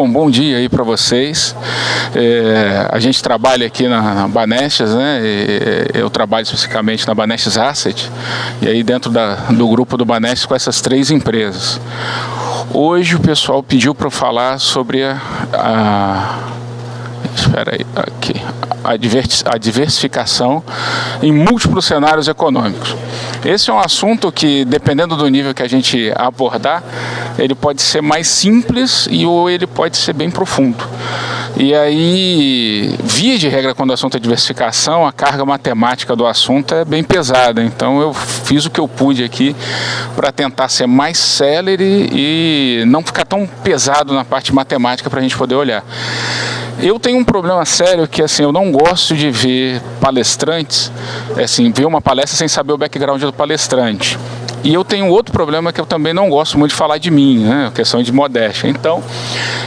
um bom dia aí para vocês. A gente trabalha aqui na Banestes, né? Eu trabalho especificamente na Banestes Asset, e aí dentro do grupo do Banestes com essas 3 empresas. Hoje o pessoal pediu para eu falar sobre a diversificação em múltiplos cenários econômicos. Esse é um assunto que, dependendo do nível que a gente abordar, ele pode ser mais simples ou ele pode ser bem profundo. E aí, via de regra, quando o assunto é diversificação, a carga matemática do assunto é bem pesada. Então eu fiz o que eu pude aqui para tentar ser mais célere e não ficar tão pesado na parte matemática para a gente poder olhar. Eu tenho um problema sério que, assim, eu não gosto de ver palestrantes, assim, ver uma palestra sem saber o background do palestrante. E eu tenho outro problema que eu também não gosto muito de falar de mim, né? Questão de modéstia. Então,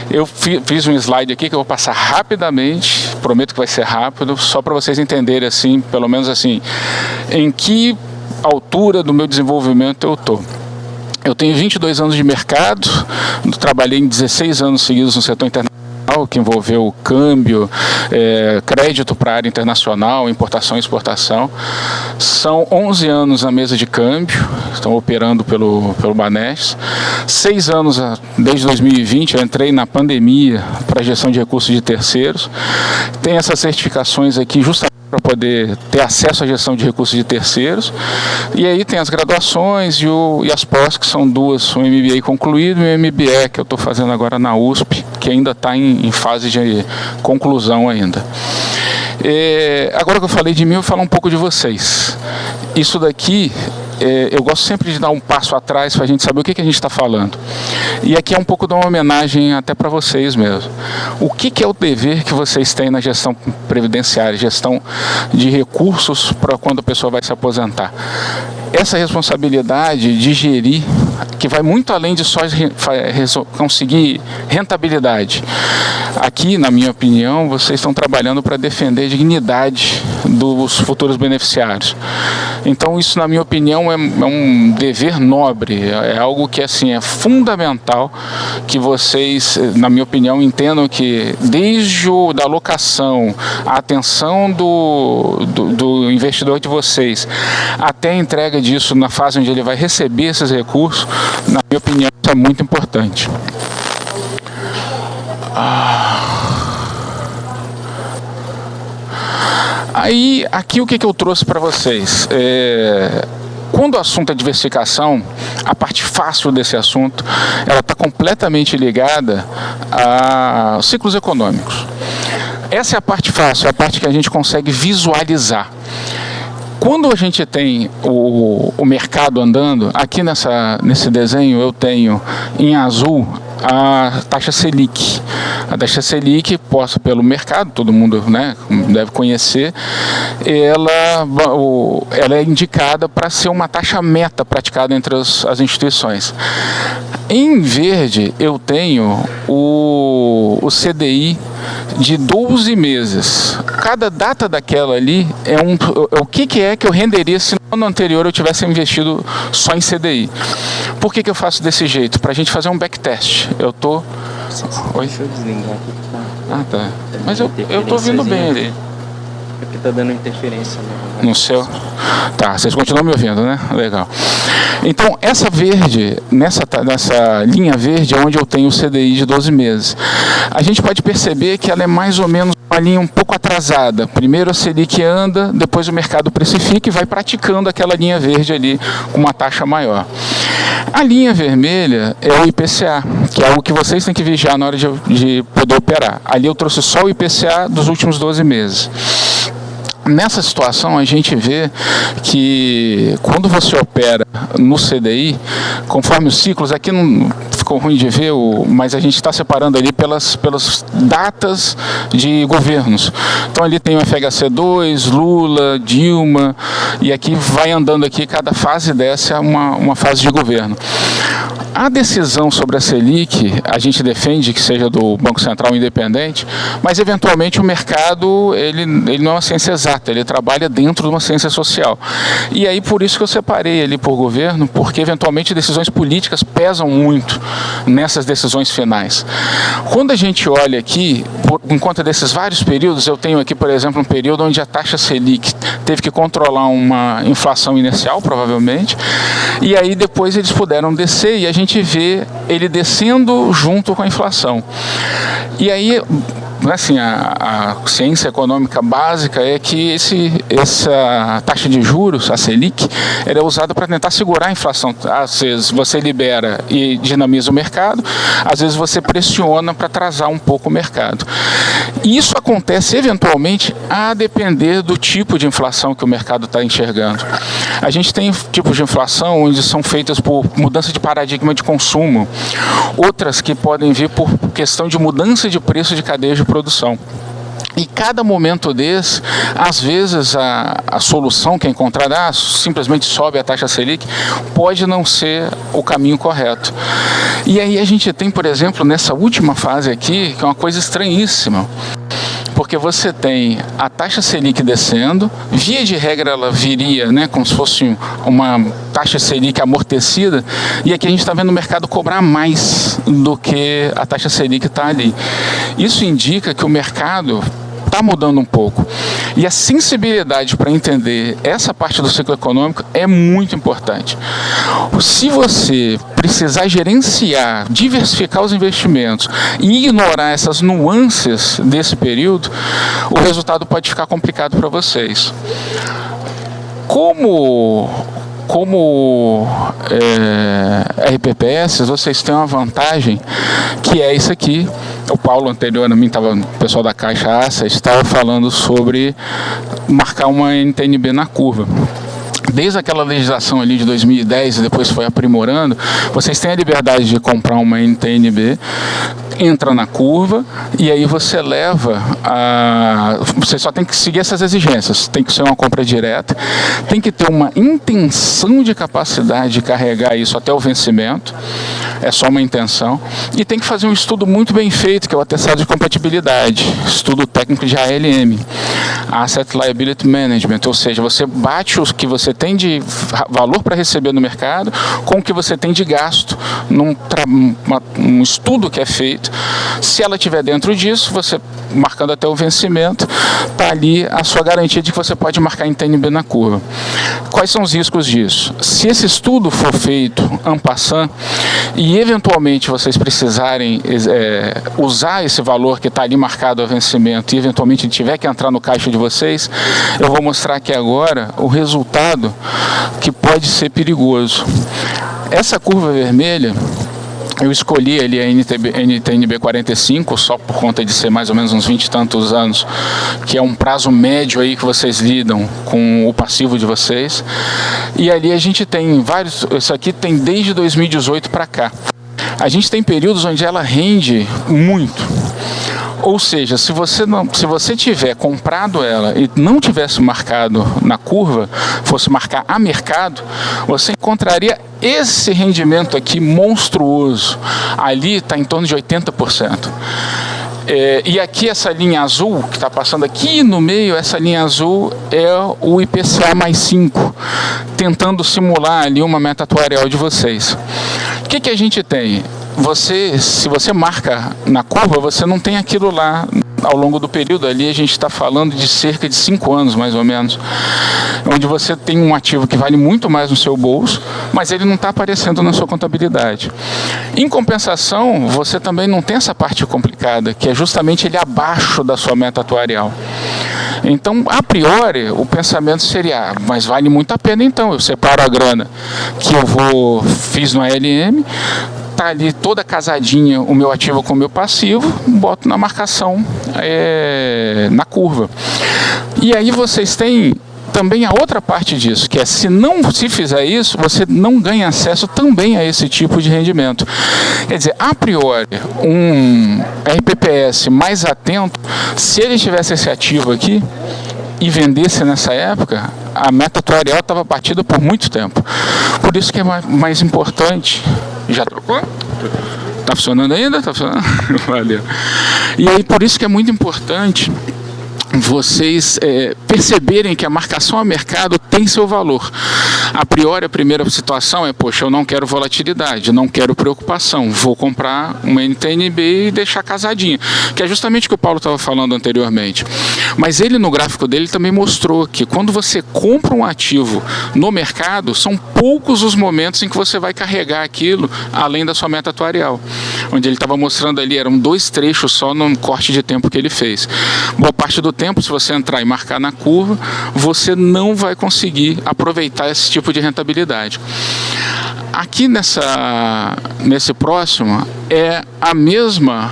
eu fiz um slide aqui que eu vou passar rapidamente, prometo que vai ser rápido, só para vocês entenderem, assim, pelo menos assim, em que altura do meu desenvolvimento eu estou. Eu tenho 22 anos de mercado, trabalhei em 16 anos seguidos no setor internacional, que envolveu câmbio, crédito para a área internacional, importação e exportação. São 11 anos na mesa de câmbio, estão operando pelo Banestes. 6 anos, desde 2020, eu entrei na pandemia para gestão de recursos de terceiros. Tem essas certificações aqui justamente para poder ter acesso à gestão de recursos de terceiros. E aí tem as graduações e as pós, que são 2, um MBA concluído e um MBE que eu estou fazendo agora na USP, que ainda está em fase de conclusão ainda. Agora que eu falei de mim, eu vou falar um pouco de vocês. Isso daqui, eu gosto sempre de dar um passo atrás para a gente saber o que a gente está falando. E aqui é um pouco de uma homenagem até para vocês mesmo. O que é o dever que vocês têm na gestão previdenciária, gestão de recursos para quando a pessoa vai se aposentar? Essa responsabilidade de gerir, que vai muito além de só conseguir rentabilidade. Aqui, na minha opinião, vocês estão trabalhando para defender a dignidade dos futuros beneficiários. Então, isso, na minha opinião, é um dever nobre, é algo que, assim, é fundamental que vocês, na minha opinião, entendam que desde da alocação, a atenção do investidor de vocês, até a entrega disso na fase onde ele vai receber esses recursos, na minha opinião, isso é muito importante. Aí, aqui o que eu trouxe para vocês? Quando o assunto é diversificação, a parte fácil desse assunto, ela está completamente ligada aos ciclos econômicos. Essa é a parte fácil, é a parte que a gente consegue visualizar. Quando a gente tem o mercado andando, aqui nesse desenho eu tenho em azul a taxa Selic. A taxa Selic, posta pelo mercado, todo mundo, né, deve conhecer, ela é indicada para ser uma taxa meta praticada entre as instituições. Em verde eu tenho o CDI de 12 meses. Cada data daquela ali é o que é que eu renderia se no ano anterior eu tivesse investido só em CDI. Por que eu faço desse jeito? Para a gente fazer um backtest. Oi? Deixa eu desligar aqui. Ah, tá. Mas eu tô ouvindo bem ali. É porque tá dando interferência no seu? Tá, vocês continuam me ouvindo, né? Legal. Então, essa verde, nessa linha verde é onde eu tenho o CDI de 12 meses. A gente pode perceber que ela é mais ou menos uma linha um pouco atrasada. Primeiro a Selic anda, depois o mercado precifica e vai praticando aquela linha verde ali com uma taxa maior. A linha vermelha é o IPCA, que é algo que vocês têm que vigiar na hora de poder operar. Ali eu trouxe só o IPCA dos últimos 12 meses. Nessa situação, a gente vê que quando você opera no CDI, conforme os ciclos, aqui não ficou ruim de ver, mas a gente está separando ali pelas datas de governos. Então ali tem o FHC2, Lula, Dilma, e aqui vai andando aqui, cada fase dessa é uma fase de governo. A decisão sobre a Selic, a gente defende que seja do Banco Central independente, mas eventualmente o mercado ele não é uma ciência exata, ele trabalha dentro de uma ciência social. E aí por isso que eu separei ele por governo, porque eventualmente decisões políticas pesam muito nessas decisões finais. Quando a gente olha aqui, por conta desses vários períodos, eu tenho aqui, por exemplo, um período onde a taxa Selic teve que controlar uma inflação inicial, provavelmente, e aí depois eles puderam descer e a gente vê ele descendo junto com a inflação. E aí, assim, a ciência econômica básica é que essa taxa de juros, a Selic, ela é usada para tentar segurar a inflação. Às vezes você libera e dinamiza o mercado, às vezes você pressiona para atrasar um pouco o mercado. E isso acontece eventualmente a depender do tipo de inflação que o mercado está enxergando. A gente tem tipos de inflação onde são feitas por mudança de paradigma de consumo, outras que podem vir por questão de mudança de preço de cadeia de produção. E cada momento desse, às vezes a solução que é encontrada, simplesmente sobe a taxa Selic, pode não ser o caminho correto. E aí a gente tem, por exemplo, nessa última fase aqui, que é uma coisa estranhíssima, porque você tem a taxa Selic descendo, via de regra ela viria, né, como se fosse uma taxa Selic amortecida, e aqui a gente está vendo o mercado cobrar mais do que a taxa Selic está ali. Isso indica que o mercado está mudando um pouco. E a sensibilidade para entender essa parte do ciclo econômico é muito importante. Se você precisar gerenciar, diversificar os investimentos e ignorar essas nuances desse período, o resultado pode ficar complicado para vocês. Como RPPS, vocês têm uma vantagem que é isso aqui. O Paulo anterior a mim, o pessoal da Caixa Asset estava falando sobre marcar uma NTNB na curva. Desde aquela legislação ali de 2010 e depois foi aprimorando, vocês têm a liberdade de comprar uma NTNB, entra na curva e aí você leva você só tem que seguir essas exigências, tem que ser uma compra direta, tem que ter uma intenção de capacidade de carregar isso até o vencimento, é só uma intenção, e tem que fazer um estudo muito bem feito, que é o atestado de compatibilidade, estudo técnico de ALM, Asset Liability Management, ou seja, você bate o que você tem de valor para receber no mercado com o que você tem de gasto num estudo que é feito. Se ela estiver dentro disso, você marcando até o vencimento, está ali a sua garantia de que você pode marcar em TNB na curva. Quais são os riscos disso? Se esse estudo for feito en passant e eventualmente vocês precisarem usar esse valor que está ali marcado a vencimento e eventualmente tiver que entrar no caixa de vocês, eu vou mostrar aqui agora o resultado que pode ser perigoso. Essa curva vermelha, eu escolhi ali a NTNB 45 só por conta de ser mais ou menos uns 20 e tantos anos, que é um prazo médio aí que vocês lidam com o passivo de vocês. E ali a gente tem vários, isso aqui tem desde 2018 para cá. A gente tem períodos onde ela rende muito. Ou seja, se você tiver comprado ela e não tivesse marcado na curva, fosse marcar a mercado, você encontraria esse rendimento aqui monstruoso. Ali está em torno de 80%. E aqui essa linha azul, que está passando aqui no meio, essa linha azul é o IPCA mais 5, tentando simular ali uma meta atuarial de vocês. O que a gente tem? Se você marca na curva, você não tem aquilo lá ao longo do período. Ali a gente está falando de cerca de 5 anos, mais ou menos, onde você tem um ativo que vale muito mais no seu bolso, mas ele não está aparecendo na sua contabilidade. Em compensação, você também não tem essa parte complicada, que é justamente ele abaixo da sua meta atuarial. Então, a priori, o pensamento seria, mas vale muito a pena então, eu separo a grana que eu fiz no ALM, está ali toda casadinha o meu ativo com o meu passivo, boto na marcação na curva. E aí vocês têm também a outra parte disso, que é se fizer isso, você não ganha acesso também a esse tipo de rendimento. Quer dizer, a priori, um RPPS mais atento, se ele tivesse esse ativo aqui e vendesse nessa época, a meta atuarial estava batida por muito tempo. Por isso que é mais importante Já trocou? Tá funcionando ainda? Tá funcionando? Valeu. E aí, por isso que é muito importante vocês perceberem que a marcação a mercado tem seu valor. A priori, a primeira situação é, poxa, eu não quero volatilidade, não quero preocupação, vou comprar uma NTNB e deixar casadinha, que é justamente o que o Paulo estava falando anteriormente. Mas ele, no gráfico dele, também mostrou que quando você compra um ativo no mercado, são poucos os momentos em que você vai carregar aquilo além da sua meta atuarial. Onde ele estava mostrando ali, eram 2 trechos só no corte de tempo que ele fez. Boa parte do tempo, se você entrar e marcar na curva, você não vai conseguir aproveitar esse tipo de rentabilidade. Aqui nesse próximo é a mesma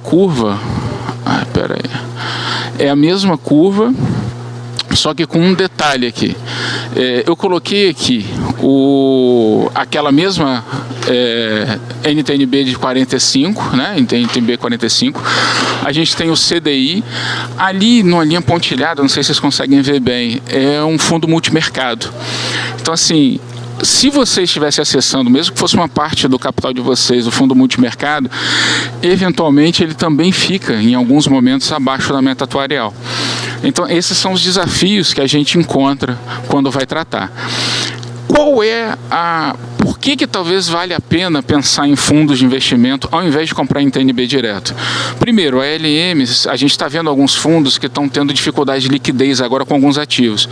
curva. É a mesma curva, só que com um detalhe aqui. Eu coloquei aqui aquela mesma NTNB de 45, né? NTNB 45. A gente tem o CDI. Ali, numa linha pontilhada, não sei se vocês conseguem ver bem, é um fundo multimercado. Então, assim, se você estivesse acessando, mesmo que fosse uma parte do capital de vocês, o fundo multimercado, eventualmente ele também fica, em alguns momentos, abaixo da meta atuarial. Então, esses são os desafios que a gente encontra quando vai tratar. Por que talvez vale a pena pensar em fundos de investimento ao invés de comprar em TNB direto? Primeiro, a LM, a gente está vendo alguns fundos que estão tendo dificuldade de liquidez agora com alguns ativos.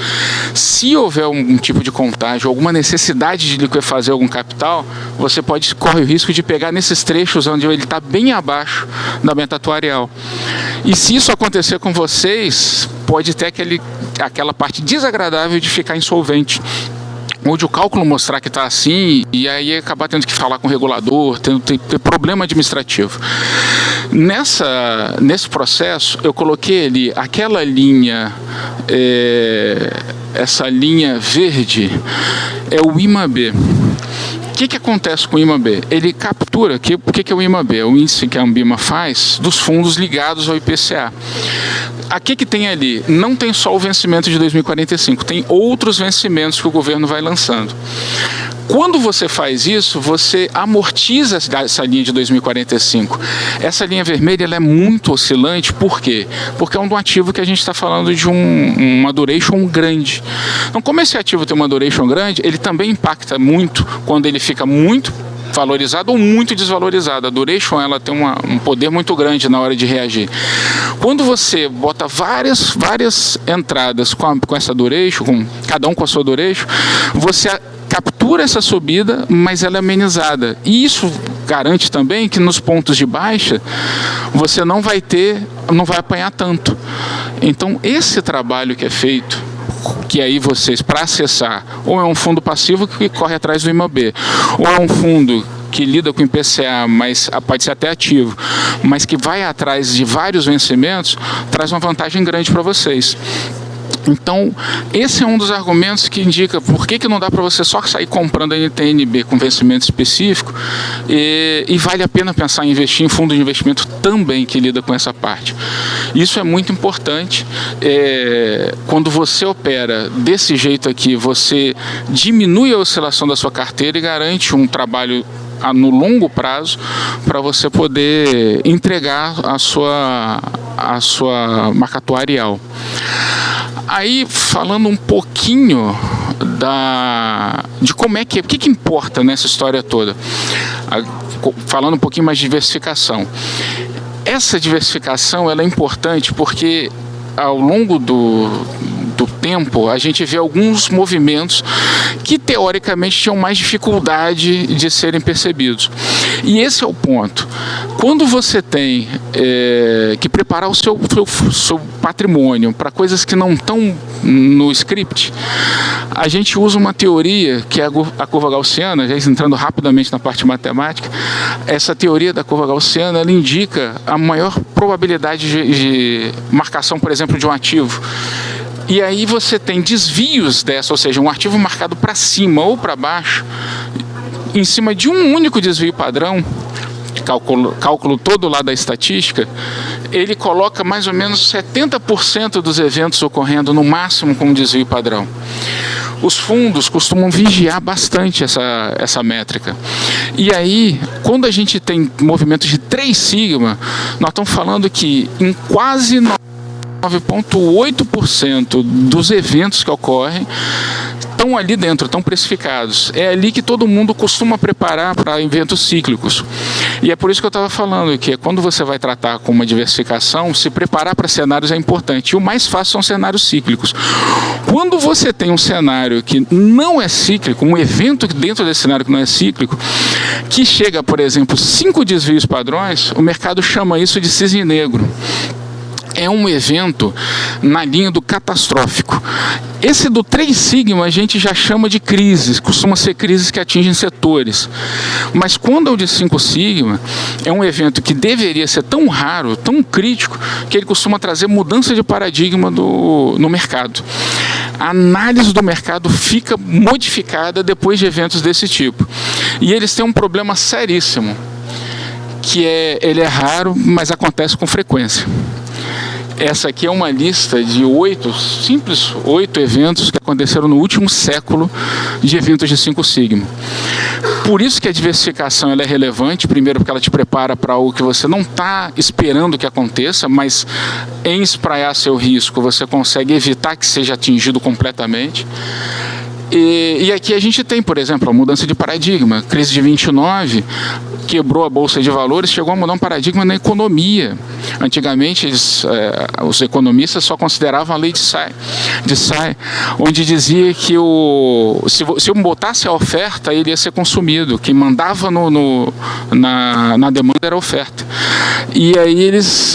Se houver algum tipo de contágio, alguma necessidade de liquefazer algum capital, você corre o risco de pegar nesses trechos onde ele está bem abaixo da meta atuarial. E se isso acontecer com vocês, pode ter aquela parte desagradável de ficar insolvente, onde o cálculo mostrar que está assim e aí acabar tendo que falar com o regulador, ter problema administrativo. Nesse processo, eu coloquei ali aquela linha, essa linha verde, é o IMAB. O que acontece com o IMAB? Ele captura, o que é o IMAB? É o índice que a Ambima faz dos fundos ligados ao IPCA. Aqui que tem ali, não tem só o vencimento de 2045, tem outros vencimentos que o governo vai lançando. Quando você faz isso, você amortiza essa linha de 2045. Essa linha vermelha ela é muito oscilante, por quê? Porque é um ativo que a gente está falando de uma duration grande. Então, como esse ativo tem uma duration grande, ele também impacta muito quando ele fica muito valorizado ou muito desvalorizado. A duration ela tem um poder muito grande na hora de reagir. Quando você bota várias entradas com essa duration, cada um com a sua duration, você captura essa subida, mas ela é amenizada. E isso garante também que nos pontos de baixa você não vai apanhar tanto. Então, esse trabalho que é feito, que aí vocês, para acessar, ou é um fundo passivo que corre atrás do IMAB, ou é um fundo que lida com IPCA, mas pode ser até ativo, mas que vai atrás de vários vencimentos, traz uma vantagem grande para vocês. Então, esse é um dos argumentos que indica por que não dá para você só sair comprando a NTNB com vencimento específico e vale a pena pensar em investir em fundo de investimento também que lida com essa parte. Isso é muito importante. Quando você opera desse jeito aqui, você diminui a oscilação da sua carteira e garante um trabalho no longo prazo para você poder entregar a sua marca atuarial. Aí, falando um pouquinho de como o que importa nessa história toda, falando um pouquinho mais de diversificação. Essa diversificação ela é importante porque ao longo do tempo a gente vê alguns movimentos que teoricamente tinham mais dificuldade de serem percebidos. E esse é o ponto. Quando você tem que preparar o seu patrimônio para coisas que não estão no script, a gente usa uma teoria que é a curva gaussiana, já entrando rapidamente na parte matemática. Essa teoria da curva gaussiana ela indica a maior probabilidade de marcação, por exemplo, de um ativo. E aí você tem desvios dessa, ou seja, um ativo marcado para cima ou para baixo, em cima de um único desvio padrão, cálculo todo lá da estatística, ele coloca mais ou menos 70% dos eventos ocorrendo no máximo com um desvio padrão. os fundos costumam vigiar bastante essa métrica. E aí, quando a gente tem movimentos de 3 sigma, nós estamos falando que em quase 9,8% dos eventos que ocorrem estão ali dentro, estão precificados. É ali que todo mundo costuma preparar para eventos cíclicos. E é por isso que eu estava falando que quando você vai tratar com uma diversificação, se preparar para cenários é importante. E o mais fácil são cenários cíclicos. Quando você tem um cenário que não é cíclico, um evento dentro desse cenário que não é cíclico, que chega, por exemplo, 5 desvios padrões, o mercado chama isso de cisne negro. É um evento na linha do catastrófico. Esse do 3 sigma a gente já chama de crises, costuma ser crises que atingem setores. Mas quando é o de 5 sigma, é um evento que deveria ser tão raro, tão crítico, que ele costuma trazer mudança de paradigma no mercado. A análise do mercado fica modificada depois de eventos desse tipo. E eles têm um problema seríssimo, que ele é raro, mas acontece com frequência. Essa aqui é uma lista de 8 eventos que aconteceram no último século de eventos de 5 sigma. Por isso que a diversificação ela é relevante, primeiro porque ela te prepara para algo que você não está esperando que aconteça, mas em espraiar seu risco você consegue evitar que seja atingido completamente. E aqui a gente tem, por exemplo, a mudança de paradigma. Crise de 29 quebrou a Bolsa de Valores, chegou a mudar um paradigma na economia. Antigamente, os economistas só consideravam a lei de Say, onde dizia que se eu botasse a oferta, ele ia ser consumido. Quem mandava na demanda era a oferta. E aí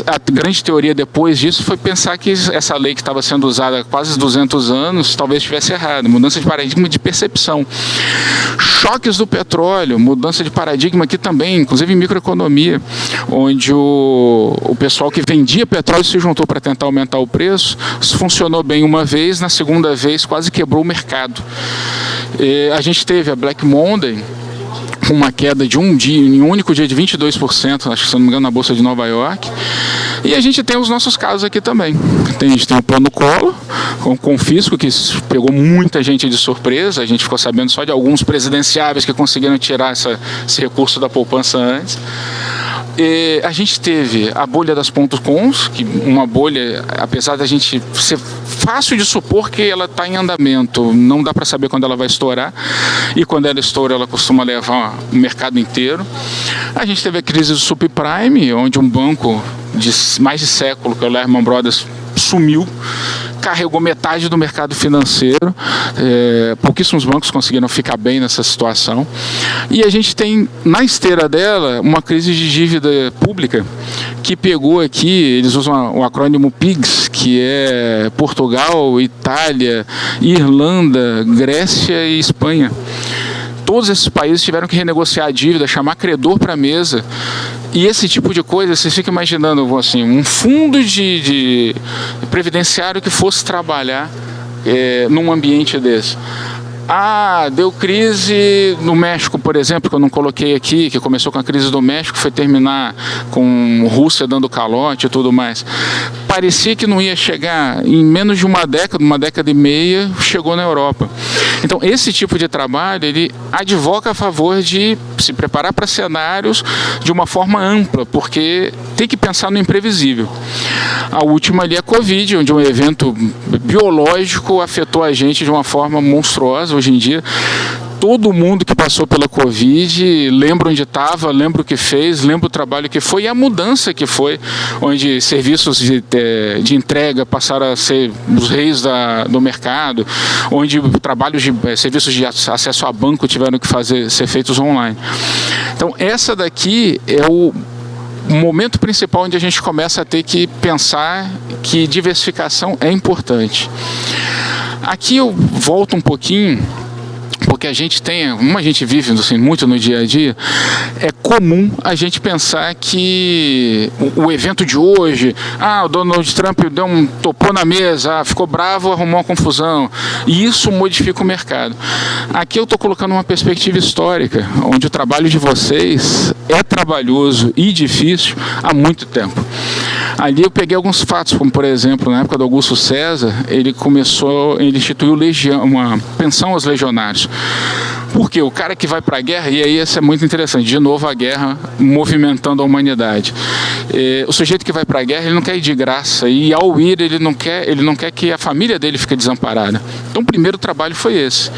a grande teoria depois disso foi pensar que essa lei que estava sendo usada há quase 200 anos, talvez estivesse errada. Mudança de paradigma de percepção. Choques do petróleo, mudança de paradigma aqui também, inclusive em microeconomia, onde o pessoal que vendia petróleo se juntou para tentar aumentar o preço. Isso funcionou bem uma vez, na segunda vez quase quebrou o mercado. A gente teve a Black Monday, com uma queda de em um único dia de 22%, acho que se não me engano, na Bolsa de Nova York. E a gente tem os nossos casos aqui também. A gente tem o plano Collor, com o confisco, que pegou muita gente de surpresa. A gente ficou sabendo só de alguns presidenciáveis que conseguiram tirar esse recurso da poupança antes. E a gente teve a bolha das .coms, que uma bolha, apesar da gente ser fácil de supor que ela está em andamento, não dá para saber quando ela vai estourar, e quando ela estoura ela costuma levar o mercado inteiro. A gente teve a crise do subprime, onde um banco de mais de século, que é o Lehman Brothers, sumiu, carregou metade do mercado financeiro. Pouquíssimos bancos conseguiram ficar bem nessa situação. E a gente tem, na esteira dela, uma crise de dívida pública que pegou aqui, eles usam o acrônimo PIGS, que é Portugal, Itália, Irlanda, Grécia e Espanha. Todos esses países tiveram que renegociar a dívida, chamar credor para a mesa. E esse tipo de coisa, você fica imaginando assim, um fundo de previdenciário que fosse trabalhar num ambiente desse. Deu crise no México, por exemplo, que eu não coloquei aqui, que começou com a crise do México, foi terminar com Rússia dando calote e tudo mais. Parecia que não ia chegar, em menos de uma década e meia, chegou na Europa. Então, esse tipo de trabalho, ele advoca a favor de se preparar para cenários de uma forma ampla, porque tem que pensar no imprevisível. A última ali é a Covid, onde um evento biológico afetou a gente de uma forma monstruosa. Hoje em dia, todo mundo que passou pela Covid lembra onde estava, lembra o que fez, lembra o trabalho que foi e a mudança que foi, onde serviços de entrega passaram a ser os reis do mercado, onde serviços de acesso a banco tiveram que ser feitos online. Então, essa daqui é o momento principal onde a gente começa a ter que pensar que diversificação é importante. Aqui eu volto um pouquinho, porque a gente como a gente vive assim, muito no dia a dia, é comum a gente pensar que o evento de hoje, o Donald Trump topou na mesa, ficou bravo, arrumou uma confusão, e isso modifica o mercado. Aqui eu estou colocando uma perspectiva histórica, onde o trabalho de vocês é trabalhoso e difícil há muito tempo. Ali eu peguei alguns fatos, como por exemplo, na época do Augusto César, ele instituiu uma pensão aos legionários. Porque o cara que vai para a guerra, e aí isso é muito interessante, de novo a guerra movimentando a humanidade. O sujeito que vai para a guerra, ele não quer ir de graça, e ao ir ele não quer que a família dele fique desamparada. Então o primeiro trabalho foi esse.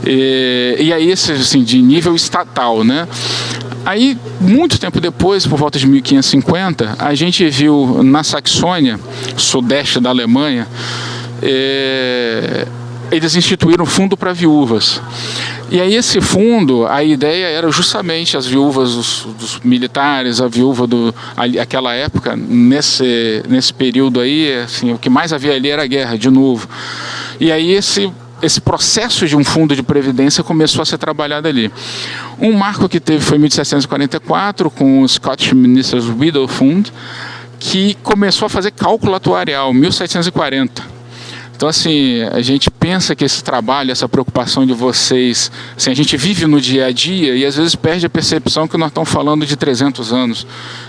E aí esse assim, de nível estatal, né? Aí, muito tempo depois, por volta de 1550, a gente viu na Saxônia, sudeste da Alemanha, eles instituíram um fundo para viúvas. E aí esse fundo, a ideia era justamente as viúvas dos militares, a viúva aquela época, nesse período aí, assim, o que mais havia ali era a guerra, de novo. E aí esse processo de um fundo de previdência começou a ser trabalhado ali. Um marco que teve foi em 1744, com o Scottish Ministers' Widow Fund, que começou a fazer cálculo atuarial, 1740. Então, assim, a gente pensa que esse trabalho, essa preocupação de vocês, assim, a gente vive no dia a dia e às vezes perde a percepção que nós estamos falando de 300 anos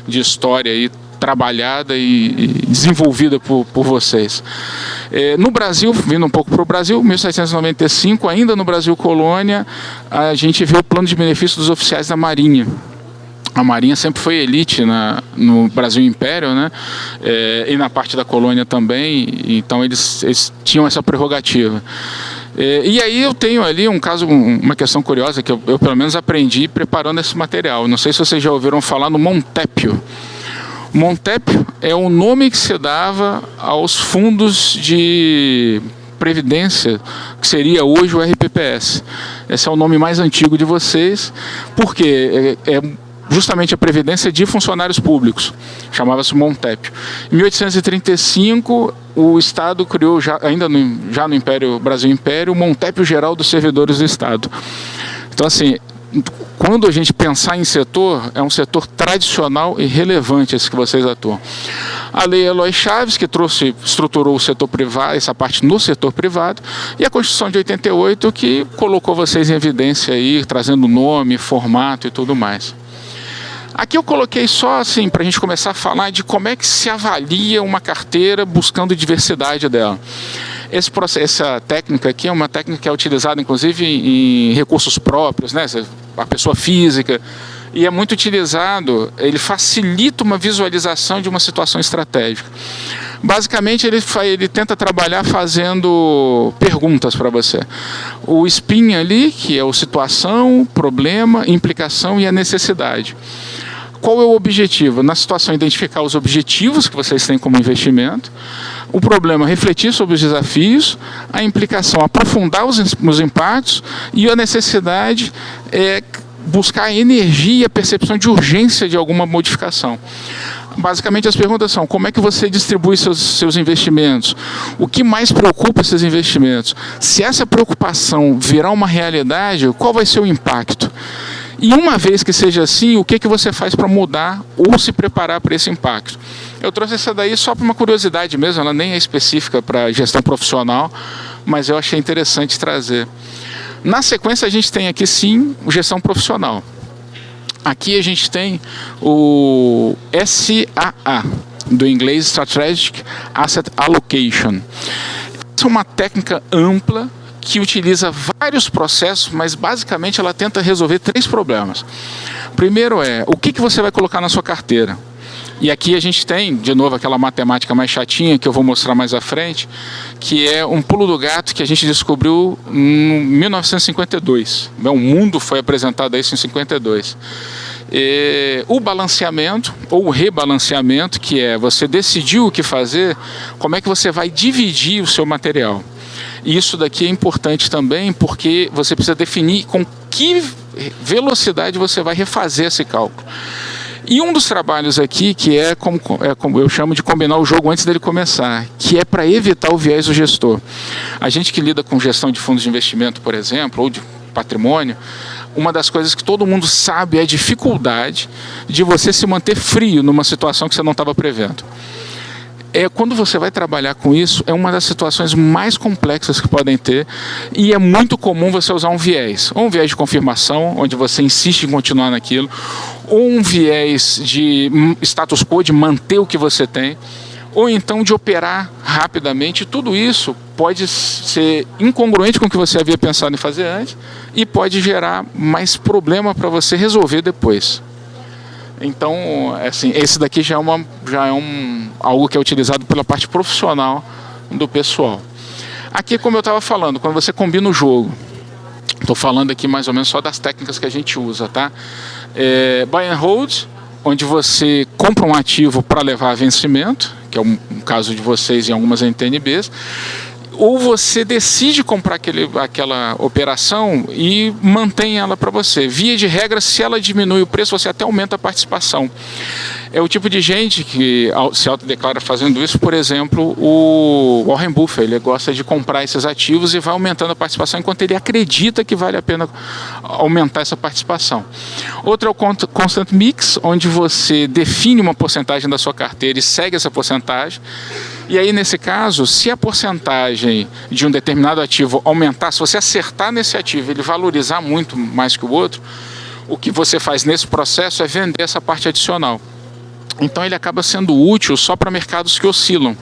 de história aí, trabalhada e desenvolvida por vocês. No Brasil, vindo um pouco para o Brasil, 1795, ainda no Brasil Colônia, a gente vê o plano de benefício dos oficiais da Marinha. A Marinha sempre foi elite no Brasil Império, né? E na parte da colônia também, então eles tinham essa prerrogativa. E aí eu tenho ali um caso, uma questão curiosa que eu pelo menos aprendi preparando esse material. Não sei se vocês já ouviram falar no Montépio. Montépio é o nome que se dava aos fundos de previdência, que seria hoje o RPPS. Esse é o nome mais antigo de vocês, porque é justamente a previdência de funcionários públicos, chamava-se Montépio. Em 1835, o Estado criou, já no Império, Brasil Império, o Montépio Geral dos Servidores do Estado. Então, assim, quando a gente pensar em setor, é um setor tradicional e relevante esse que vocês atuam. A Lei Eloy Chaves, que estruturou o setor privado, essa parte no setor privado, e a Constituição de 88, que colocou vocês em evidência aí, trazendo nome, formato e tudo mais. Aqui eu coloquei só assim, para a gente começar a falar de como é que se avalia uma carteira buscando diversidade dela. Essa técnica aqui é uma técnica que é utilizada, inclusive, em recursos próprios, né? A pessoa física, e é muito utilizado, ele facilita uma visualização de uma situação estratégica. Basicamente, ele tenta trabalhar fazendo perguntas para você. O SPIN ali, que é o situação, problema, implicação e a necessidade. Qual é o objetivo? Na situação, identificar os objetivos que vocês têm como investimento. O problema, refletir sobre os desafios. A implicação, aprofundar os impactos. E a necessidade é buscar a energia e a percepção de urgência de alguma modificação. Basicamente, as perguntas são: como é que você distribui seus investimentos? O que mais preocupa esses investimentos? Se essa preocupação virar uma realidade, qual vai ser o impacto? E uma vez que seja assim, o que você faz para mudar ou se preparar para esse impacto? Eu trouxe essa daí só para uma curiosidade mesmo, ela nem é específica para gestão profissional, mas eu achei interessante trazer. Na sequência, a gente tem aqui sim gestão profissional. Aqui a gente tem o SAA, do inglês Strategic Asset Allocation. Essa é uma técnica ampla que utiliza vários processos, mas basicamente ela tenta resolver 3 problemas. Primeiro o que você vai colocar na sua carteira? E aqui a gente tem, de novo, aquela matemática mais chatinha que eu vou mostrar mais à frente, que é um pulo do gato que a gente descobriu em 1952. O mundo foi apresentado a isso em 52. O balanceamento ou rebalanceamento, que é você decidiu o que fazer, como é que você vai dividir o seu material. E isso daqui é importante também porque você precisa definir com que velocidade você vai refazer esse cálculo. E um dos trabalhos aqui, que é como eu chamo de combinar o jogo antes dele começar, que é para evitar o viés do gestor. A gente que lida com gestão de fundos de investimento, por exemplo, ou de patrimônio, uma das coisas que todo mundo sabe é a dificuldade de você se manter frio numa situação que você não estava prevendo. Quando você vai trabalhar com isso, é uma das situações mais complexas que podem ter, e é muito comum você usar um viés, ou um viés de confirmação, onde você insiste em continuar naquilo, ou um viés de status quo, de manter o que você tem, ou então de operar rapidamente. Tudo isso pode ser incongruente com o que você havia pensado em fazer antes e pode gerar mais problema para você resolver depois. Então, assim, esse daqui já é algo que é utilizado pela parte profissional do pessoal. Aqui, como eu estava falando, quando você combina o jogo, estou falando aqui mais ou menos só das técnicas que a gente usa, tá? Buy and hold, onde você compra um ativo para levar a vencimento, que é um caso de vocês em algumas NTNBs, ou você decide comprar aquela operação e mantém ela para você. Via de regra, se ela diminui o preço, você até aumenta a participação. É o tipo de gente que se autodeclara fazendo isso. Por exemplo, o Warren Buffett, ele gosta de comprar esses ativos e vai aumentando a participação enquanto ele acredita que vale a pena aumentar essa participação. Outro é o Constant Mix, onde você define uma porcentagem da sua carteira e segue essa porcentagem. E aí, nesse caso, se a porcentagem de um determinado ativo aumentar, se você acertar nesse ativo, ele valorizar muito mais que o outro, o que você faz nesse processo é vender essa parte adicional. Então ele acaba sendo útil só para mercados que oscilam.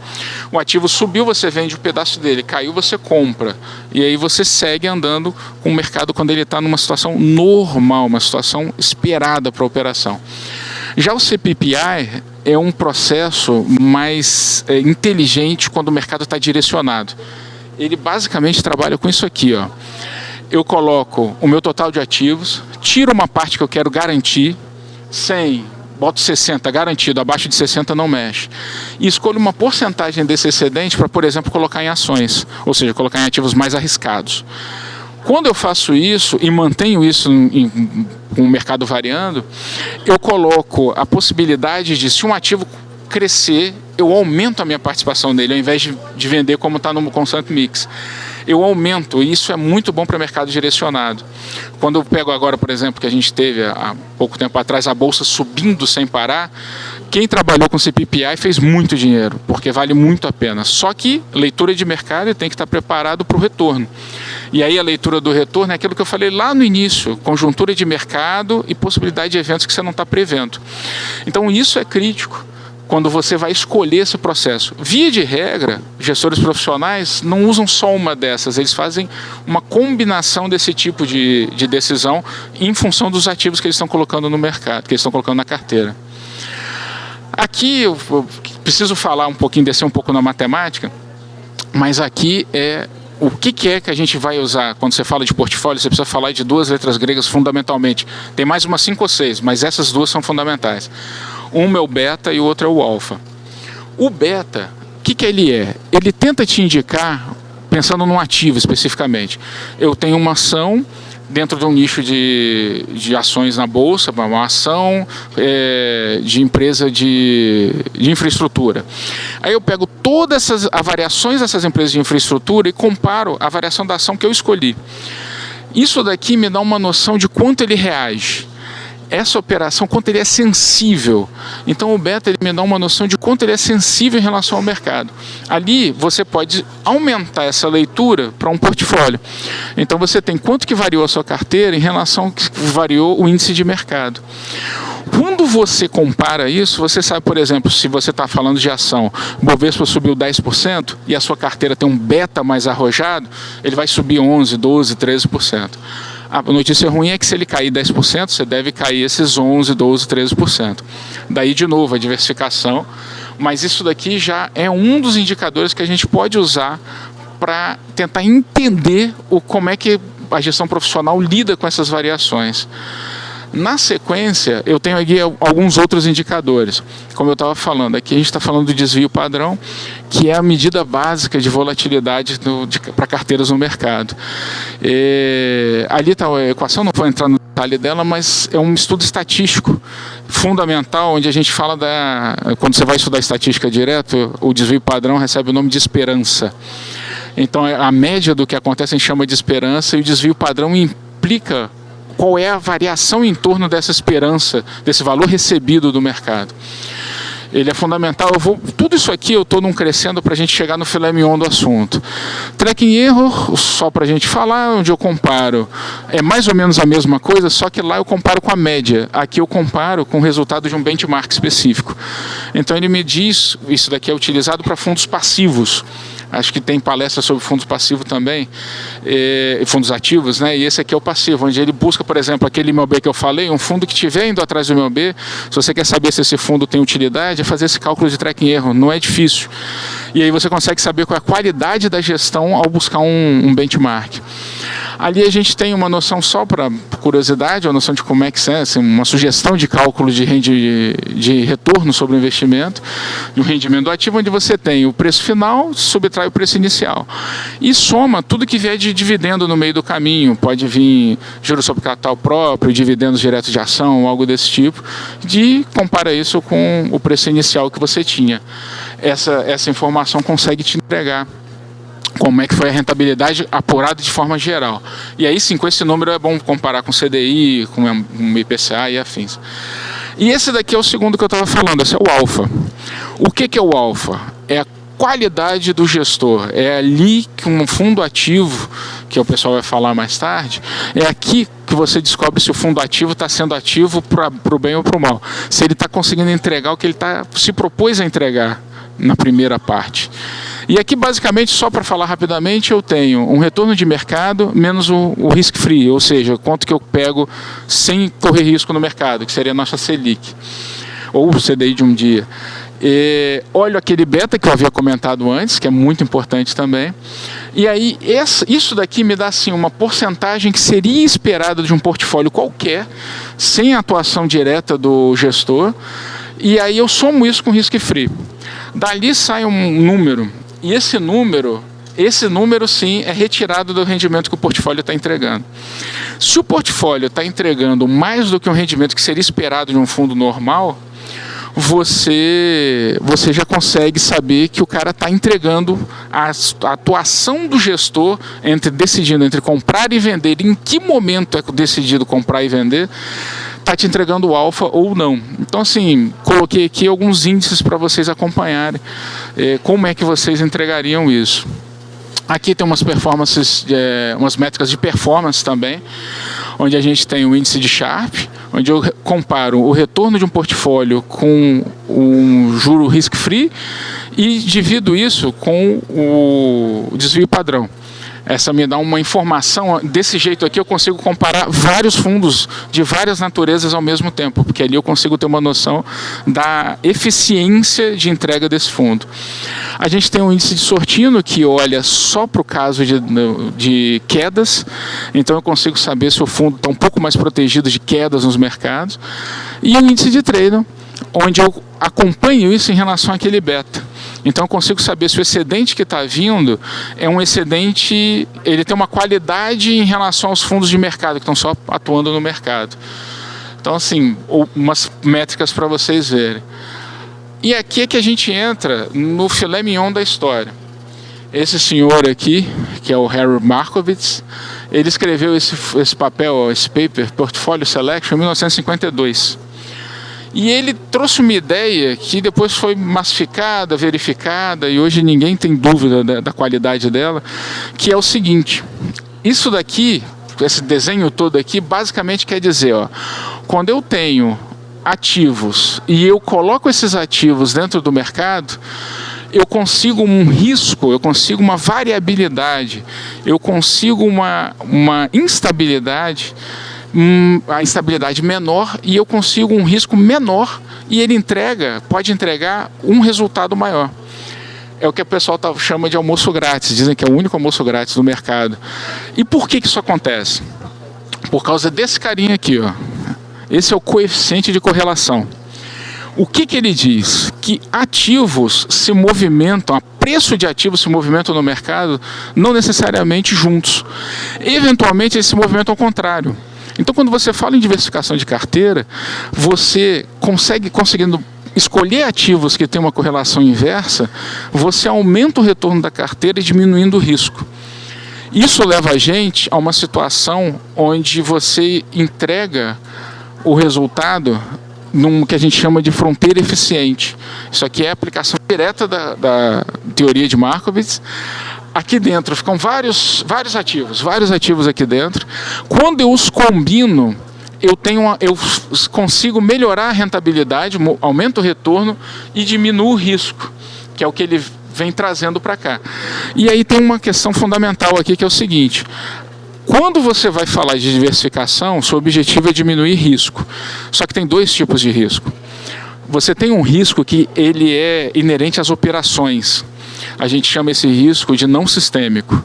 O ativo subiu, você vende um pedaço dele, caiu, você compra. E aí você segue andando com o mercado quando ele está numa situação normal, uma situação esperada para a operação. Já o CPPI é um processo mais inteligente quando o mercado está direcionado. Ele basicamente trabalha com isso aqui, ó. Eu coloco o meu total de ativos, tiro uma parte que eu quero garantir, 100, boto 60 garantido, abaixo de 60 não mexe. E escolho uma porcentagem desse excedente para, por exemplo, colocar em ações, ou seja, colocar em ativos mais arriscados. Quando eu faço isso e mantenho isso com o mercado variando, eu coloco a possibilidade de, se um ativo crescer, eu aumento a minha participação nele, ao invés de vender como está no Constant Mix. Eu aumento, e isso é muito bom para mercado direcionado. Quando eu pego agora, por exemplo, que a gente teve há pouco tempo atrás a bolsa subindo sem parar, quem trabalhou com CPPI fez muito dinheiro, porque vale muito a pena. Só que leitura de mercado tem que estar preparado para o retorno. E aí a leitura do retorno é aquilo que eu falei lá no início, conjuntura de mercado e possibilidade de eventos que você não está prevendo. Então isso é crítico quando você vai escolher esse processo. Via de regra, gestores profissionais não usam só uma dessas, eles fazem uma combinação desse tipo de decisão em função dos ativos que eles estão colocando no mercado, que eles estão colocando na carteira. Aqui eu preciso falar um pouquinho, descer um pouco na matemática, mas aqui é o que é que a gente vai usar. Quando você fala de portfólio, você precisa falar de duas letras gregas fundamentalmente. Tem mais umas 5 ou 6, mas essas duas são fundamentais. Um é o beta e o outro é o alfa. O beta, o que ele é? Ele tenta te indicar, pensando num ativo especificamente. Eu tenho uma ação dentro de um nicho de ações na bolsa, uma ação de empresa de infraestrutura. Aí eu pego todas as variações dessas empresas de infraestrutura e comparo a variação da ação que eu escolhi. Isso daqui me dá uma noção de quanto ele reage. Essa operação, quanto ele é sensível. Então o beta ele me dá uma noção de quanto ele é sensível em relação ao mercado. Ali você pode aumentar essa leitura para um portfólio. Então você tem quanto que variou a sua carteira em relação ao que variou o índice de mercado. Quando você compara isso, você sabe, por exemplo, se você está falando de ação, o Bovespa subiu 10% e a sua carteira tem um beta mais arrojado, ele vai subir 11%, 12%, 13%. A notícia ruim é que se ele cair 10%, você deve cair esses 11%, 12%, 13%. Daí, de novo, a diversificação. Mas isso daqui já é um dos indicadores que a gente pode usar para tentar entender como é que a gestão profissional lida com essas variações. Na sequência, eu tenho aqui alguns outros indicadores. Como eu estava falando, aqui a gente está falando do desvio padrão, que é a medida básica de volatilidade para carteiras no mercado. Ali está a equação, não vou entrar no detalhe dela, mas é um estudo estatístico fundamental, onde a gente fala quando você vai estudar estatística direto, o desvio padrão recebe o nome de esperança. Então, a média do que acontece a gente chama de esperança, e o desvio padrão implica qual é a variação em torno dessa esperança, desse valor recebido do mercado. Ele é fundamental. Tudo isso aqui eu estou num crescendo para a gente chegar no filé mignon do assunto. Tracking error, só para a gente falar, onde eu comparo, é mais ou menos a mesma coisa, só que lá eu comparo com a média. Aqui eu comparo com o resultado de um benchmark específico. Então ele me diz, isso daqui é utilizado para fundos passivos. Acho que tem palestra sobre fundos passivos também, fundos ativos, né? E esse aqui é o passivo, onde ele busca, por exemplo, aquele MLB que eu falei, um fundo que estiver indo atrás do MLB, se você quer saber se esse fundo tem utilidade, é fazer esse cálculo de tracking erro, não é difícil. E aí você consegue saber qual é a qualidade da gestão ao buscar um benchmark. Ali a gente tem uma noção, só para curiosidade, uma noção de como é que é, assim, uma sugestão de cálculo de retorno sobre o investimento, de um rendimento do ativo, onde você tem o preço final, subtrai o preço inicial. E soma tudo que vier de dividendo no meio do caminho, pode vir juros sobre capital próprio, dividendos diretos de ação, algo desse tipo, compara isso com o preço inicial que você tinha. Essa informação consegue te entregar como é que foi a rentabilidade apurada de forma geral. E aí sim, com esse número é bom comparar com CDI, com o IPCA e afins. E esse daqui é o segundo que eu estava falando, esse é o alfa. O que é o alfa? É a qualidade do gestor. É ali que um fundo ativo, que o pessoal vai falar mais tarde, é aqui que você descobre se o fundo ativo está sendo ativo para o bem ou para o mal. Se ele está conseguindo entregar o que ele se propôs a entregar na primeira parte. E aqui, basicamente, só para falar rapidamente, eu tenho um retorno de mercado menos o risk free, ou seja, quanto que eu pego sem correr risco no mercado, que seria a nossa Selic, ou o CDI de um dia. Olho aquele beta que eu havia comentado antes, que é muito importante também. E aí, isso daqui me dá assim, uma porcentagem que seria esperada de um portfólio qualquer, sem atuação direta do gestor, e aí eu somo isso com risk free. Dali sai um número, e esse número sim é retirado do rendimento que o portfólio está entregando. Se o portfólio está entregando mais do que um rendimento que seria esperado de um fundo normal, você já consegue saber que o cara está entregando a atuação do gestor decidindo entre comprar e vender, em que momento é decidido comprar e vender, está te entregando o alfa ou não. Então, assim, coloquei aqui alguns índices para vocês acompanharem como é que vocês entregariam isso. Aqui tem umas performances, umas métricas de performance também, onde a gente tem o índice de Sharpe, onde eu comparo o retorno de um portfólio com um juro risk-free e divido isso com o desvio padrão. Essa me dá uma informação, desse jeito aqui eu consigo comparar vários fundos de várias naturezas ao mesmo tempo, porque ali eu consigo ter uma noção da eficiência de entrega desse fundo. A gente tem um índice de Sortino que olha só para o caso de quedas, então eu consigo saber se o fundo está um pouco mais protegido de quedas nos mercados, e o índice de Trading, onde eu acompanho isso em relação àquele beta. Então eu consigo saber se o excedente que está vindo é um excedente, ele tem uma qualidade em relação aos fundos de mercado que estão só atuando no mercado. Então, assim, umas métricas para vocês verem. E aqui é que a gente entra no filé mignon da história. Esse senhor aqui, que é o Harry Markowitz, ele escreveu esse papel, esse paper, Portfolio Selection, em 1952. E ele trouxe uma ideia que depois foi massificada, verificada, e hoje ninguém tem dúvida da qualidade dela, que é o seguinte: isso daqui, esse desenho todo aqui, basicamente quer dizer, quando eu tenho ativos e eu coloco esses ativos dentro do mercado, eu consigo um risco, eu consigo uma variabilidade, eu consigo uma instabilidade, a instabilidade menor, e eu consigo um risco menor, e ele pode entregar um resultado maior. É o que o pessoal chama de almoço grátis, dizem que é o único almoço grátis do mercado. E por que isso acontece? Por causa desse carinha aqui, Esse é o coeficiente de correlação. O que ele diz? Que ativos se movimentam, a preço de ativos se movimentam no mercado, não necessariamente juntos. Eventualmente eles se movimentam ao contrário. Então, quando você fala em diversificação de carteira, você conseguindo escolher ativos que têm uma correlação inversa, você aumenta o retorno da carteira e diminuindo o risco. Isso leva a gente a uma situação onde você entrega o resultado num que a gente chama de fronteira eficiente. Isso aqui é a aplicação direta da teoria de Markowitz. Aqui dentro ficam vários ativos aqui dentro. Quando eu os combino, eu consigo melhorar a rentabilidade, aumento o retorno e diminuo o risco, que é o que ele vem trazendo para cá. E aí tem uma questão fundamental aqui, que é o seguinte: quando você vai falar de diversificação, seu objetivo é diminuir risco. Só que tem dois tipos de risco. Você tem um risco que ele é inerente às operações. A gente chama esse risco de não sistêmico.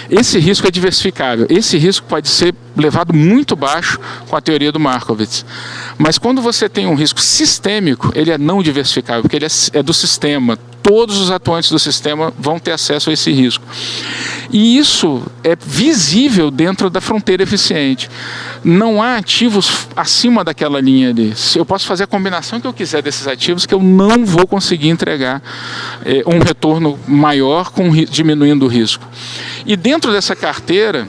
Esse risco é diversificável. Esse risco pode ser levado muito baixo com a teoria do Markowitz. Mas quando você tem um risco sistêmico, ele é não diversificável, porque ele é do sistema. Todos os atuantes do sistema vão ter acesso a esse risco. E isso é visível dentro da fronteira eficiente. Não há ativos acima daquela linha ali. Eu posso fazer a combinação que eu quiser desses ativos, que eu não vou conseguir entregar um retorno maior diminuindo o risco. E dentro dessa carteira,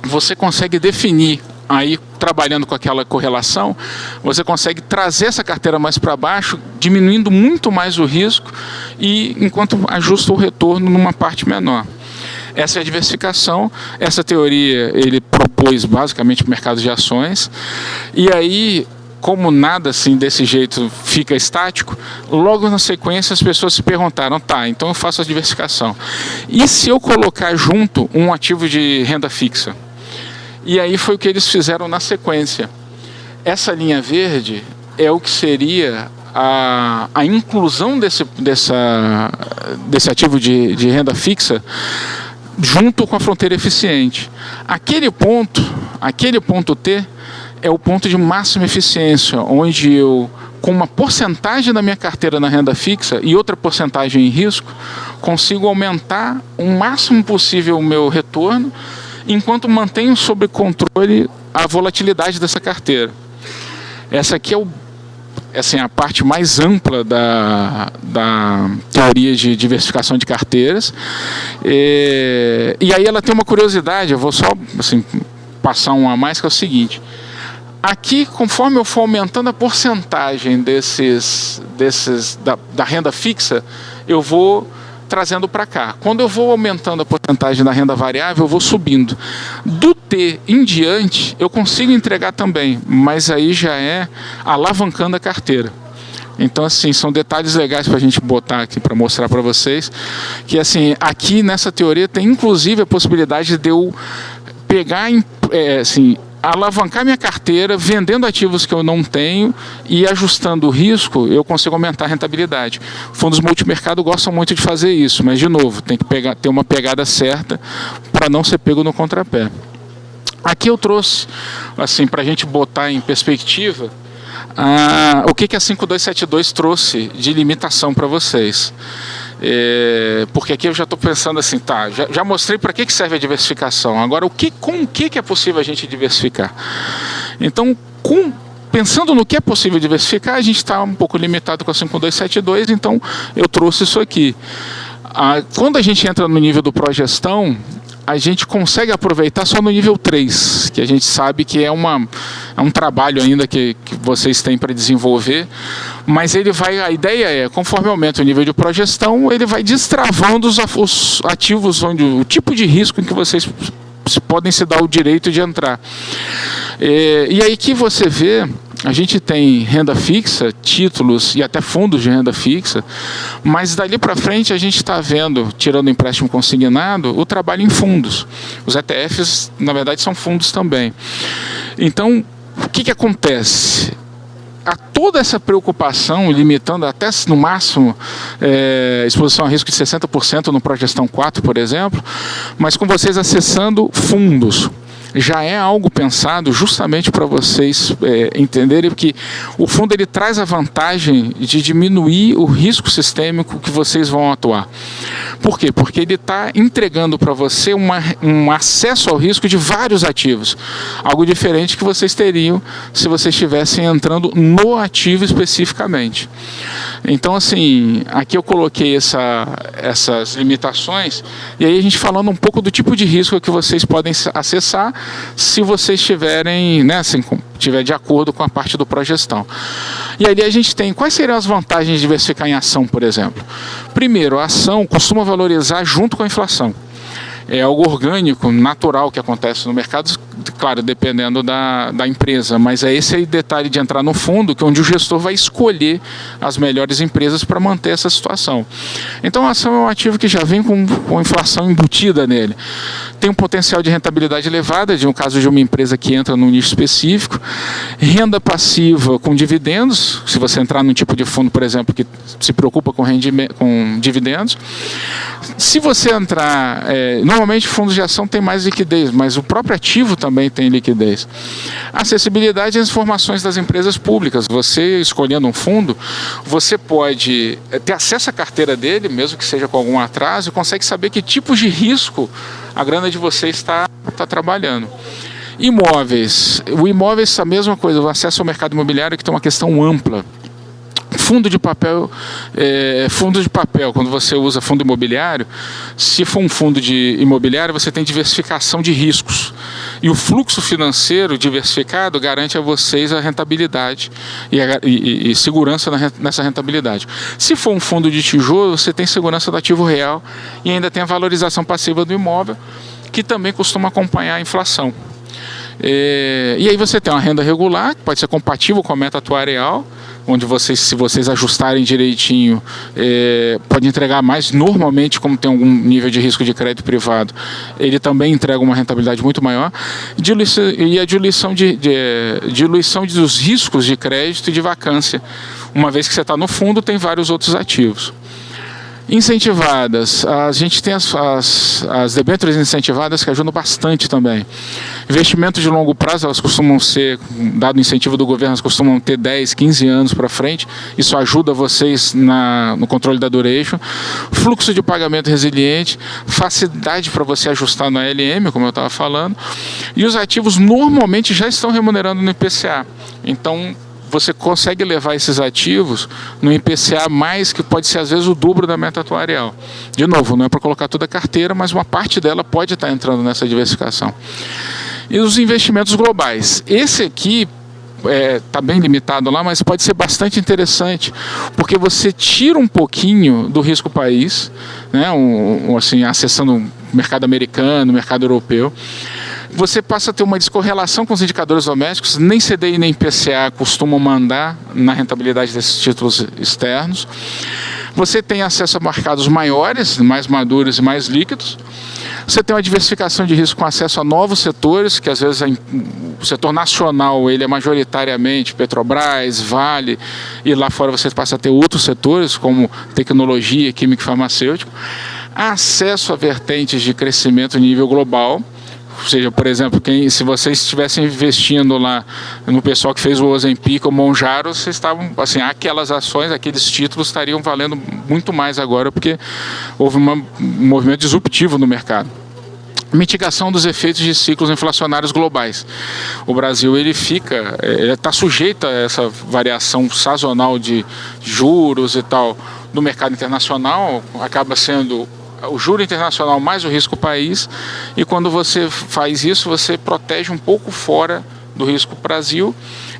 você consegue definir, aí trabalhando com aquela correlação, você consegue trazer essa carteira mais para baixo, diminuindo muito mais o risco, e enquanto ajusta o retorno numa parte menor. Essa é a diversificação. Essa teoria ele propôs basicamente para o mercado de ações. E aí, como nada assim desse jeito fica estático, logo na sequência as pessoas se perguntaram: tá, então eu faço a diversificação. E se eu colocar junto um ativo de renda fixa? E aí foi o que eles fizeram na sequência. Essa linha verde é o que seria a inclusão desse ativo de renda fixa junto com a fronteira eficiente. Aquele ponto T é o ponto de máxima eficiência, onde eu, com uma porcentagem da minha carteira na renda fixa e outra porcentagem em risco, consigo aumentar o máximo possível o meu retorno, enquanto mantenho sob controle a volatilidade dessa carteira. Essa aqui é a parte mais ampla da teoria de diversificação de carteiras. E aí ela tem uma curiosidade, eu vou só passar um a mais, que é o seguinte: aqui, conforme eu for aumentando a porcentagem da renda fixa, eu vou trazendo para cá. Quando eu vou aumentando a porcentagem da renda variável, eu vou subindo. Do T em diante, eu consigo entregar também, mas aí já é alavancando a carteira. Então, assim, são detalhes legais para a gente botar aqui para mostrar para vocês, que assim, aqui nessa teoria tem inclusive a possibilidade de eu pegar, alavancar minha carteira, vendendo ativos que eu não tenho e ajustando o risco, eu consigo aumentar a rentabilidade. Fundos multimercado gostam muito de fazer isso, mas, de novo, tem que ter uma pegada certa para não ser pego no contrapé. Aqui eu trouxe, assim, para a gente botar em perspectiva, o que a 5272 trouxe de limitação para vocês. Porque aqui eu já estou pensando assim, tá, já mostrei para que serve a diversificação. Agora, com o que é possível a gente diversificar? Então, pensando no que é possível diversificar, a gente está um pouco limitado com a 5272, então eu trouxe isso aqui. Quando a gente entra no nível do progestão, a gente consegue aproveitar só no nível 3, que a gente sabe que é um trabalho ainda que vocês têm para desenvolver, mas a ideia é, conforme aumenta o nível de progestão, ele vai destravando os ativos, o tipo de risco em que vocês podem se dar o direito de entrar. E aí que você vê, a gente tem renda fixa, títulos e até fundos de renda fixa, mas dali para frente a gente está vendo, tirando o empréstimo consignado, o trabalho em fundos. Os ETFs, na verdade, são fundos também. Então, o que acontece? Há toda essa preocupação, limitando até no máximo exposição a risco de 60% no Progestão 4, por exemplo, mas com vocês acessando fundos. Já é algo pensado justamente para vocês entenderem que o fundo ele traz a vantagem de diminuir o risco sistêmico que vocês vão atuar. Por quê? Porque ele está entregando para você um acesso ao risco de vários ativos. Algo diferente que vocês teriam se vocês estivessem entrando no ativo especificamente. Então, assim, aqui eu coloquei essas limitações, e aí a gente falando um pouco do tipo de risco que vocês podem acessar se vocês estiverem, estiver de acordo com a parte do progestão. E ali a gente tem, quais seriam as vantagens de diversificar em ação, por exemplo? Primeiro, a ação costuma valorizar junto com a inflação. É algo orgânico, natural que acontece no mercado, claro, dependendo da empresa, mas é esse aí detalhe de entrar no fundo, que é onde o gestor vai escolher as melhores empresas para manter essa situação. Então a ação é um ativo que já vem com inflação embutida nele. Tem um potencial de rentabilidade elevada, no caso de uma empresa que entra num nicho específico, renda passiva com dividendos, se você entrar num tipo de fundo, por exemplo, que se preocupa com dividendos. Se você entrar, normalmente fundos de ação têm mais liquidez, mas o próprio ativo também tem liquidez. Acessibilidade às informações das empresas públicas. Você escolhendo um fundo, você pode ter acesso à carteira dele, mesmo que seja com algum atraso, e consegue saber que tipos de risco a grana de você está trabalhando. Imóveis. O imóveis é a mesma coisa, o acesso ao mercado imobiliário que tem uma questão ampla. Fundo de papel, quando você usa fundo imobiliário, se for um fundo de imobiliário, você tem diversificação de riscos. E o fluxo financeiro diversificado garante a vocês a rentabilidade e segurança nessa rentabilidade. Se for um fundo de tijolo, você tem segurança do ativo real e ainda tem a valorização passiva do imóvel, que também costuma acompanhar a inflação. E aí você tem uma renda regular, que pode ser compatível com a meta atuarial, onde se vocês ajustarem direitinho, pode entregar mais. Normalmente, como tem algum nível de risco de crédito privado, ele também entrega uma rentabilidade muito maior. E a diluição dos riscos de crédito e de vacância. Uma vez que você está no fundo, tem vários outros ativos. Incentivadas, a gente tem as debêntures incentivadas que ajudam bastante também. Investimentos de longo prazo, elas costumam ser, dado o incentivo do governo, elas costumam ter 10, 15 anos para frente. Isso ajuda vocês no controle da duration. Fluxo de pagamento resiliente, facilidade para você ajustar na LM, como eu estava falando. E os ativos normalmente já estão remunerando no IPCA. Então, você consegue levar esses ativos no IPCA mais, que pode ser às vezes o dobro da meta atuarial. De novo, não é para colocar toda a carteira, mas uma parte dela pode estar entrando nessa diversificação. E os investimentos globais. Esse aqui está bem limitado lá, mas pode ser bastante interessante, porque você tira um pouquinho do risco país, né, assim, acessando o mercado americano, o mercado europeu. Você passa a ter uma descorrelação com os indicadores domésticos, nem CDI nem IPCA costumam mandar na rentabilidade desses títulos externos. Você tem acesso a mercados maiores, mais maduros e mais líquidos. Você tem uma diversificação de risco com acesso a novos setores, que às vezes o setor nacional ele é majoritariamente Petrobras, Vale, e lá fora você passa a ter outros setores, como tecnologia, químico e farmacêutico. Acesso a vertentes de crescimento em nível global. Ou seja, por exemplo, se vocês estivessem investindo lá no pessoal que fez o Ozempic ou Mounjaro, vocês estavam, assim, aquelas ações, aqueles títulos estariam valendo muito mais agora, porque houve um movimento disruptivo no mercado. Mitigação dos efeitos de ciclos inflacionários globais. O Brasil ele está sujeito a essa variação sazonal de juros e tal no mercado internacional, acaba sendo o juro internacional mais o risco país, e quando você faz isso, você protege um pouco fora do risco Brasil,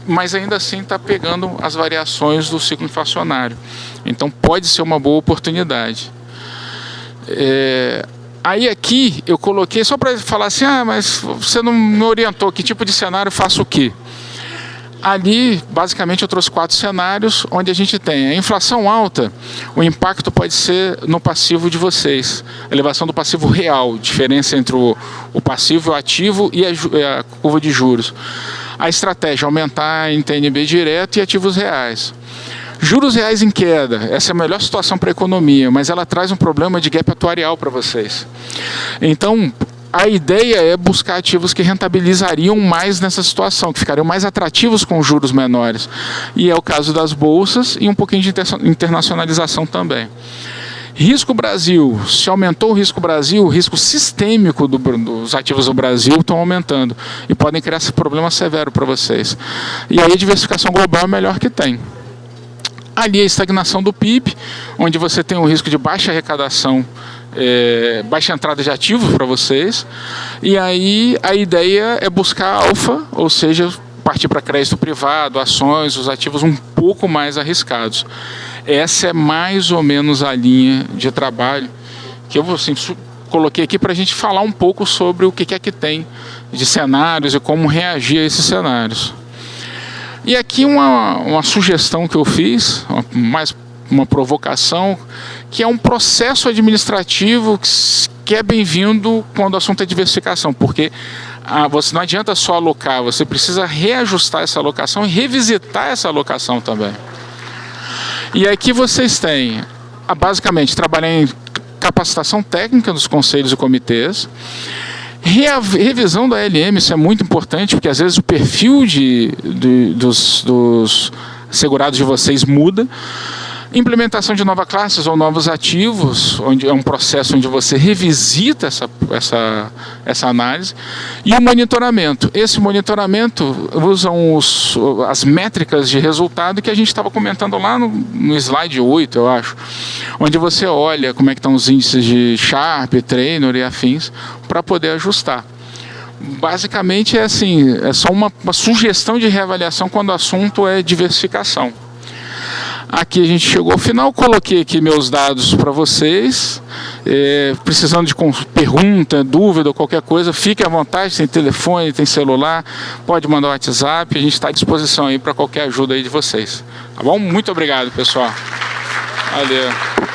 mas ainda assim está pegando as variações do ciclo inflacionário. Então pode ser uma boa oportunidade. Aí aqui eu coloquei, só para falar assim, mas você não me orientou, que tipo de cenário faço o quê? Ali, basicamente, eu trouxe 4 cenários, onde a gente tem a inflação alta, o impacto pode ser no passivo de vocês, a elevação do passivo real, diferença entre o passivo e o ativo e a curva de juros. A estratégia, aumentar em TNB direto e ativos reais. Juros reais em queda, essa é a melhor situação para a economia, mas ela traz um problema de gap atuarial para vocês. Então, a ideia é buscar ativos que rentabilizariam mais nessa situação, que ficariam mais atrativos com juros menores. E é o caso das bolsas e um pouquinho de internacionalização também. Risco Brasil, se aumentou o risco Brasil, o risco sistêmico dos ativos do Brasil estão aumentando e podem criar esse problema severo para vocês. E aí a diversificação global é a melhor que tem. Ali a estagnação do PIB, onde você tem o risco de baixa arrecadação, baixa entrada de ativos para vocês, e aí a ideia é buscar alfa, ou seja, partir para crédito privado, ações, os ativos um pouco mais arriscados. Essa é mais ou menos a linha de trabalho que eu assim, coloquei aqui para a gente falar um pouco sobre o que é que tem de cenários e como reagir a esses cenários. E aqui uma sugestão que eu fiz, mais uma provocação, que é um processo administrativo que é bem-vindo quando o assunto é diversificação, porque você não adianta só alocar, você precisa reajustar essa alocação e revisitar essa alocação também. E aqui vocês têm, basicamente, trabalhar em capacitação técnica dos conselhos e comitês, revisão da ALM, isso é muito importante, porque às vezes o perfil dos segurados de vocês muda. Implementação de novas classes ou novos ativos, onde é um processo onde você revisita essa análise. E o monitoramento. Esse monitoramento usam as métricas de resultado que a gente estava comentando lá no slide 8, eu acho, onde você olha como é que estão os índices de Sharpe, Trainor e afins, para poder ajustar. Basicamente é assim, é só uma sugestão de reavaliação quando o assunto é diversificação. Aqui a gente chegou ao final, coloquei aqui meus dados para vocês. Precisando de pergunta, dúvida ou qualquer coisa, fique à vontade, tem telefone, tem celular, pode mandar o WhatsApp, a gente está à disposição aí para qualquer ajuda aí de vocês. Tá bom? Muito obrigado, pessoal. Valeu.